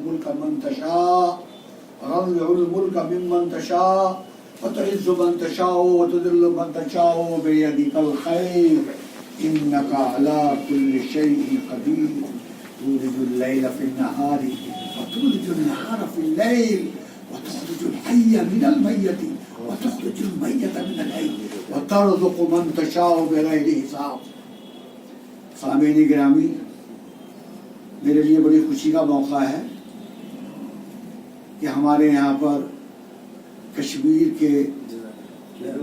الملك من تشاء وتنزع الملك ممن تشاء وتعز من تشاء وتذل من تشاء بيدك الخير إنك على كل شيء قدير تولج الليل في النهار وتولج النهار في الليل وتخرج الحي من الميت وتخرج الميت من الحي وترزق من تشاء بغير حساب. سامعین گرامی، میرے لیے بڑی خوشی کا موقع ہے کہ ہمارے یہاں پر کشمیر کے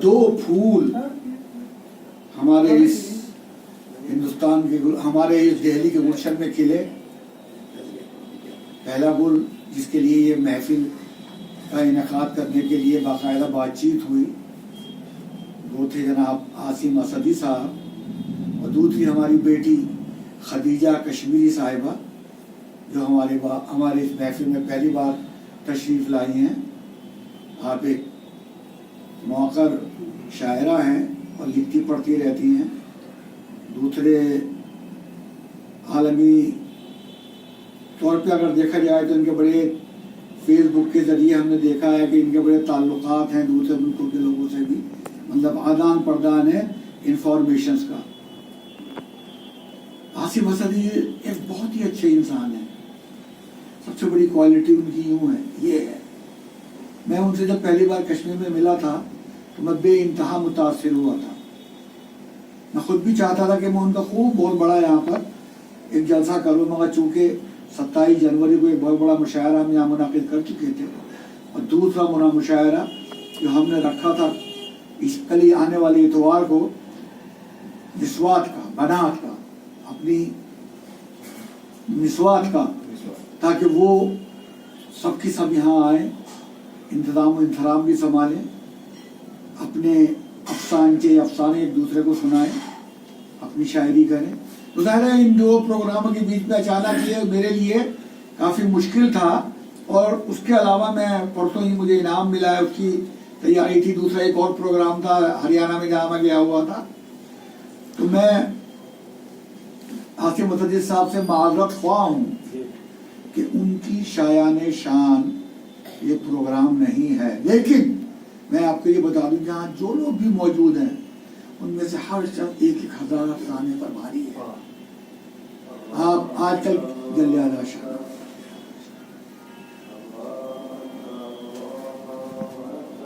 دو پھول ہمارے اس ہندوستان کے ہمارے اس دہلی کے گلشن میں کھلے. پہلا گل جس کے لیے یہ محفل کا انعقاد کرنے کے لیے باقاعدہ بات چیت ہوئی، وہ تھے جناب عاصم اسدی صاحب، اور دوسری ہماری بیٹی خدیجہ کشمیری صاحبہ جو ہمارے اس محفل میں پہلی بار تشریف لائی ہیں. آپ ایک موقر شاعرہ ہیں اور لکھتی پڑھتی رہتی ہیں. دوسرے عالمی طور پہ اگر دیکھا جائے تو ان کے بڑے فیس بک کے ذریعے ہم نے دیکھا ہے کہ ان کے بڑے تعلقات ہیں دوسرے ملکوں کے لوگوں سے بھی، مطلب آدان پردان ہے انفارمیشنز کا. عاصم اسدی ایک بہت ہی اچھے انسان ہیں. سب سے بڑی کوالٹی ان کی یوں ہے، یہ ہے. میں ان سے جب پہلی بار کشمیر میں ملا تھا تو میں بے انتہا متاثر ہوا تھا. میں خود بھی چاہتا تھا کہ میں ان کا خوب بہت بڑا یہاں پر ایک جلسہ کروں، مگر چونکہ 27 جنوری کو ایک بہت بڑا مشاعرہ ہم یہاں منعقد کر چکے تھے، اور دوسرا مشاعرہ جو ہم نے رکھا تھا اس کل آنے والے اتوار کو مسوات کا، بنات کا، اپنی مسوات کا، تاکہ وہ سب کی سب یہاں آئیں، انتظام و انتظام بھی سنبھالیں، اپنے افسانے ایک دوسرے کو سنائیں، اپنی شاعری کریں. تو ظاہر ہے ان دو پروگراموں کے بیچ میں اچانک یہ میرے لیے کافی مشکل تھا. اور اس کے علاوہ میں پرسوں ہی مجھے انعام ملا ہے، اس کی تیاری تھی. دوسرا ایک اور پروگرام تھا ہریانہ میں جہاں میں گیا ہوا تھا. تو میں عاصم اسدی صاحب سے معذرت خواہ ہوں کہ ان کی شایان شان یہ پروگرام نہیں ہے. لیکن میں آپ کو یہ بتا دوں جہاں جو لوگ بھی موجود ہیں ان میں سے ہر شخص 1,000 افسانے پر بھاری ہے. آپ آج تک جلیادہ شاہ